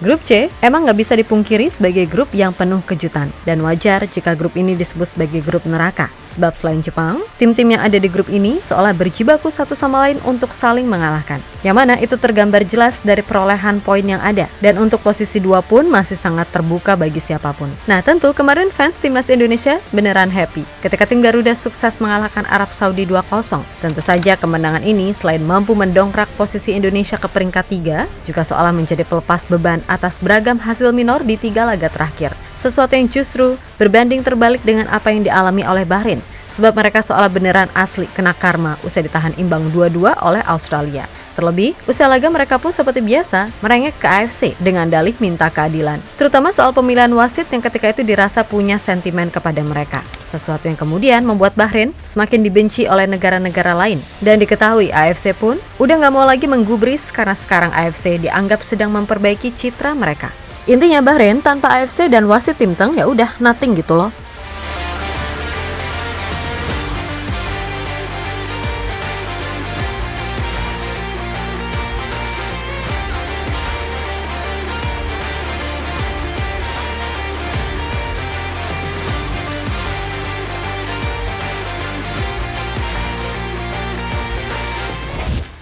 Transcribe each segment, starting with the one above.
Grup C emang nggak bisa dipungkiri sebagai grup yang penuh kejutan, dan wajar jika grup ini disebut sebagai grup neraka. Sebab selain Jepang, tim-tim yang ada di grup ini seolah berjibaku satu sama lain untuk saling mengalahkan. Yang mana itu tergambar jelas dari perolehan poin yang ada, dan untuk posisi 2 pun masih sangat terbuka bagi siapapun. Nah tentu kemarin fans timnas Indonesia beneran happy ketika tim Garuda sukses mengalahkan Arab Saudi 2-0. Tentu saja kemenangan ini selain mampu mendongkrak posisi Indonesia ke peringkat 3, juga seolah menjadi pelepas beban atas beragam hasil minor di 3 laga terakhir. Sesuatu yang justru berbanding terbalik dengan apa yang dialami oleh Bahrain, sebab mereka seolah beneran asli kena karma usai ditahan imbang 2-2 oleh Australia. Terlebih, usai laga mereka pun seperti biasa merengek ke AFC dengan dalih minta keadilan, terutama soal pemilihan wasit yang ketika itu dirasa punya sentimen kepada mereka. Sesuatu yang kemudian membuat Bahrain semakin dibenci oleh negara-negara lain. Dan diketahui AFC pun udah nggak mau lagi menggubris karena sekarang AFC dianggap sedang memperbaiki citra mereka. Intinya Bahrain tanpa AFC dan wasit tim Teng ya udah nothing gitu loh.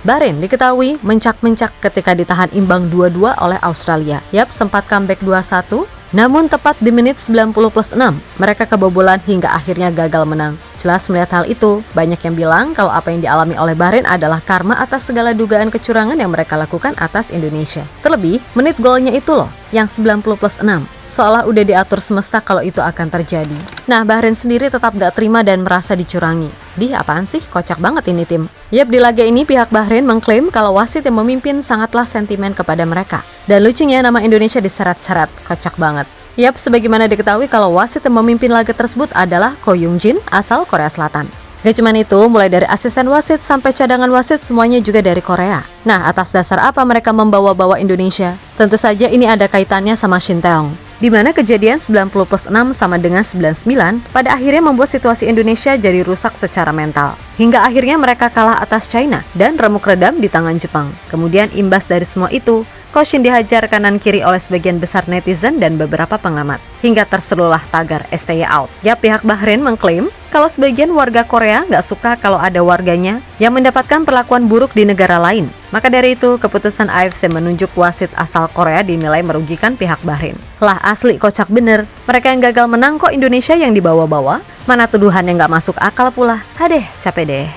Bahrain diketahui mencak-mencak ketika ditahan imbang 2-2 oleh Australia. Yap, sempat comeback 2-1, namun tepat di menit 90+6, mereka kebobolan hingga akhirnya gagal menang. Jelas melihat hal itu, banyak yang bilang kalau apa yang dialami oleh Bahrain adalah karma atas segala dugaan kecurangan yang mereka lakukan atas Indonesia. Terlebih, menit golnya itu loh, yang 90+6. Seolah udah diatur semesta kalau itu akan terjadi. Nah, Bahrain sendiri tetap gak terima dan merasa dicurangi. Apaan sih? Kocak banget ini tim. Yap, di laga ini pihak Bahrain mengklaim kalau wasit yang memimpin sangatlah sentimen kepada mereka. Dan lucunya nama Indonesia diseret-seret. Kocak banget. Yap, sebagaimana diketahui kalau wasit yang memimpin laga tersebut adalah Ko Yung Jin asal Korea Selatan. Gak cuman itu, mulai dari asisten wasit sampai cadangan wasit semuanya juga dari Korea. Nah, atas dasar apa mereka membawa-bawa Indonesia? Tentu saja ini ada kaitannya sama Shin Tae-yong, di mana kejadian 90+6 sama dengan 99 pada akhirnya membuat situasi Indonesia jadi rusak secara mental. Hingga akhirnya mereka kalah atas China dan remuk redam di tangan Jepang. Kemudian imbas dari semua itu, Ko Shin dihajar kanan kiri oleh sebagian besar netizen dan beberapa pengamat, hingga terselulah tagar STY out. Ya, pihak Bahrain mengklaim kalau sebagian warga Korea nggak suka kalau ada warganya yang mendapatkan perlakuan buruk di negara lain. Maka dari itu, keputusan AFC menunjuk wasit asal Korea dinilai merugikan pihak Bahrain. Lah asli kocak bener, mereka yang gagal menang kok Indonesia yang dibawa-bawa? Mana tuduhan yang nggak masuk akal pula? Hadeh, capek deh.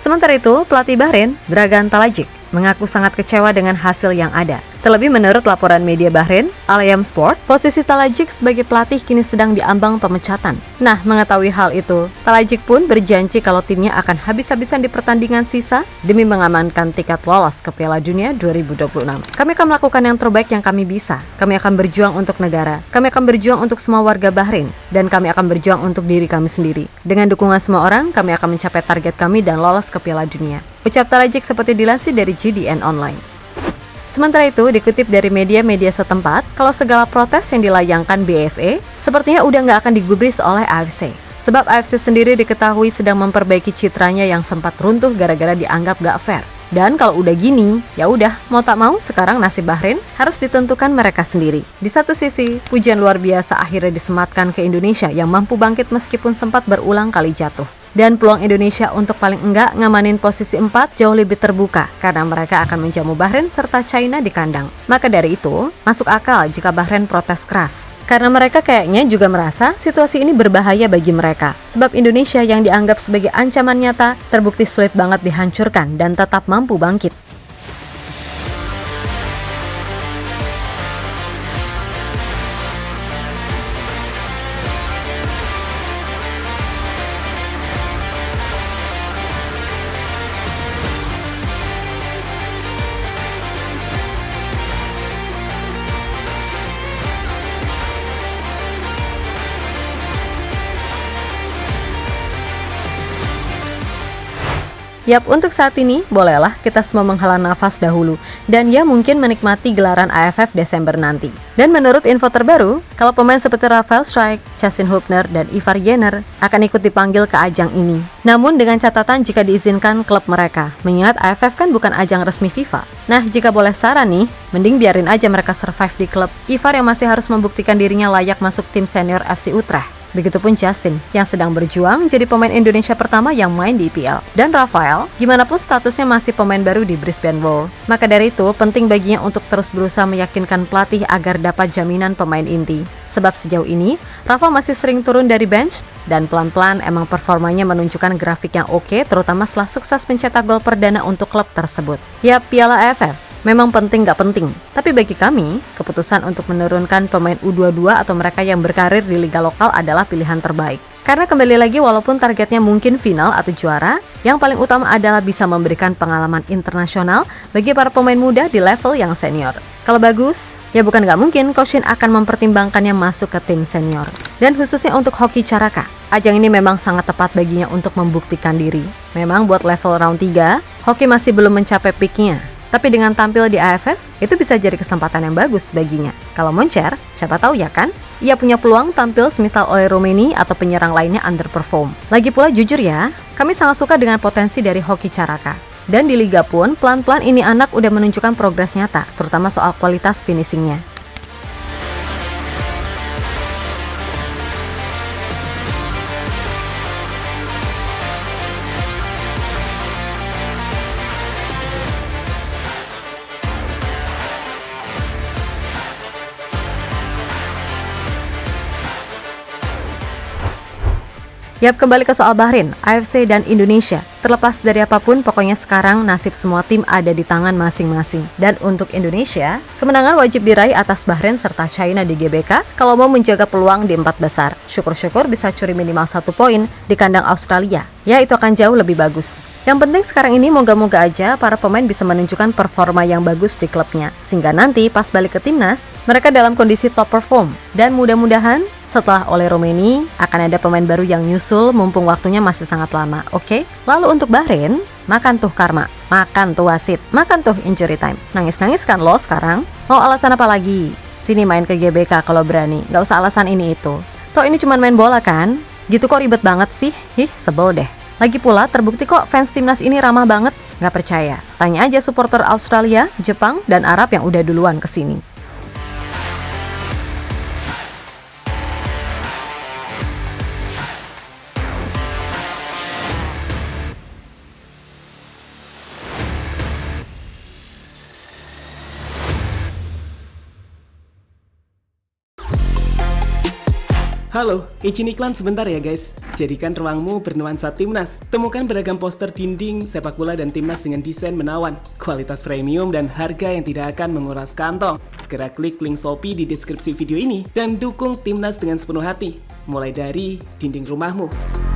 Sementara itu, pelatih Bahrain, Dragan Talajic, mengaku sangat kecewa dengan hasil yang ada. Terlebih menurut laporan media Bahrain, Al Ayam Sport, posisi Talajic sebagai pelatih kini sedang diambang pemecatan. Nah, mengetahui hal itu, Talajic pun berjanji kalau timnya akan habis-habisan di pertandingan sisa demi mengamankan tiket lolos ke Piala Dunia 2026. Kami akan melakukan yang terbaik yang kami bisa. Kami akan berjuang untuk negara. Kami akan berjuang untuk semua warga Bahrain. Dan kami akan berjuang untuk diri kami sendiri. Dengan dukungan semua orang, kami akan mencapai target kami dan lolos ke Piala Dunia. Ucap Talajic seperti dilansir dari GDN Online. Sementara itu, dikutip dari media-media setempat, kalau segala protes yang dilayangkan BFA sepertinya udah nggak akan digubris oleh AFC. Sebab AFC sendiri diketahui sedang memperbaiki citranya yang sempat runtuh gara-gara dianggap nggak fair. Dan kalau udah gini, ya udah, mau tak mau sekarang nasib Bahrain harus ditentukan mereka sendiri. Di satu sisi, pujian luar biasa akhirnya disematkan ke Indonesia yang mampu bangkit meskipun sempat berulang kali jatuh. Dan peluang Indonesia untuk paling enggak ngamanin posisi 4 jauh lebih terbuka karena mereka akan menjamu Bahrain serta China di kandang. Maka dari itu, masuk akal jika Bahrain protes keras. Karena mereka kayaknya juga merasa situasi ini berbahaya bagi mereka. Sebab Indonesia yang dianggap sebagai ancaman nyata terbukti sulit banget dihancurkan dan tetap mampu bangkit. Yap, untuk saat ini, bolehlah kita semua menghela nafas dahulu, dan ya mungkin menikmati gelaran AFF Desember nanti. Dan menurut info terbaru, kalau pemain seperti Rafael Strijk, Justin Hubner, dan Ivar Jenner akan ikut dipanggil ke ajang ini. Namun dengan catatan jika diizinkan klub mereka, mengingat AFF kan bukan ajang resmi FIFA. Nah, jika boleh saran nih, mending biarin aja mereka survive di klub. Ivar yang masih harus membuktikan dirinya layak masuk tim senior FC Utrecht. Begitupun Justin, yang sedang berjuang jadi pemain Indonesia pertama yang main di IPL. Dan Rafael, gimana pun statusnya masih pemain baru di Brisbane Roar. Maka dari itu, penting baginya untuk terus berusaha meyakinkan pelatih agar dapat jaminan pemain inti. Sebab sejauh ini, Rafa masih sering turun dari bench, dan pelan-pelan emang performanya menunjukkan grafik yang oke, terutama setelah sukses mencetak gol perdana untuk klub tersebut. Ya, Piala AFF memang penting gak penting, tapi bagi kami, keputusan untuk menurunkan pemain U22 atau mereka yang berkarir di liga lokal adalah pilihan terbaik. Karena kembali lagi walaupun targetnya mungkin final atau juara, yang paling utama adalah bisa memberikan pengalaman internasional bagi para pemain muda di level yang senior. Kalau bagus, ya bukan gak mungkin Coach Shin akan mempertimbangkannya masuk ke tim senior. Dan khususnya untuk Hoki Caraka, ajang ini memang sangat tepat baginya untuk membuktikan diri. Memang buat level round 3, Hoki masih belum mencapai peaknya. Tapi dengan tampil di AFF, itu bisa jadi kesempatan yang bagus baginya. Kalau moncer, siapa tahu ya kan? Ia punya peluang tampil semisal oleh Romeni atau penyerang lainnya underperform. Lagi pula jujur ya, kami sangat suka dengan potensi dari Hoki Caraka. Dan di Liga pun, pelan-pelan ini anak udah menunjukkan progres nyata, terutama soal kualitas finishingnya. Yap, kembali ke soal Bahrain, AFC dan Indonesia. Terlepas dari apapun, pokoknya sekarang nasib semua tim ada di tangan masing-masing. Dan untuk Indonesia, kemenangan wajib diraih atas Bahrain serta China di GBK kalau mau menjaga peluang di 4 besar. Syukur-syukur bisa curi minimal 1 poin di kandang Australia. Ya, itu akan jauh lebih bagus. Yang penting sekarang ini moga-moga aja para pemain bisa menunjukkan performa yang bagus di klubnya. Sehingga nanti pas balik ke timnas, mereka dalam kondisi top perform. Dan mudah-mudahan setelah oleh Romeni, akan ada pemain baru yang nyusul mumpung waktunya masih sangat lama, oke? Lalu untuk Bahrain, makan tuh karma, makan tuh wasit, makan tuh injury time. Nangis-nangis kan lo sekarang? Mau alasan apa lagi? Sini main ke GBK kalau berani, gak usah alasan ini itu. Toh ini cuma main bola kan? Gitu kok ribet banget sih? Sebel deh. Lagi pula terbukti kok fans timnas ini ramah banget. Gak percaya? Tanya aja supporter Australia, Jepang, dan Arab yang udah duluan kesini. Halo, izin iklan sebentar ya guys. Jadikan ruangmu bernuansa timnas. Temukan beragam poster dinding, sepak bola dan timnas dengan desain menawan, kualitas premium dan harga yang tidak akan menguras kantong. Segera klik link Shopee di deskripsi video ini dan dukung timnas dengan sepenuh hati. Mulai dari dinding rumahmu.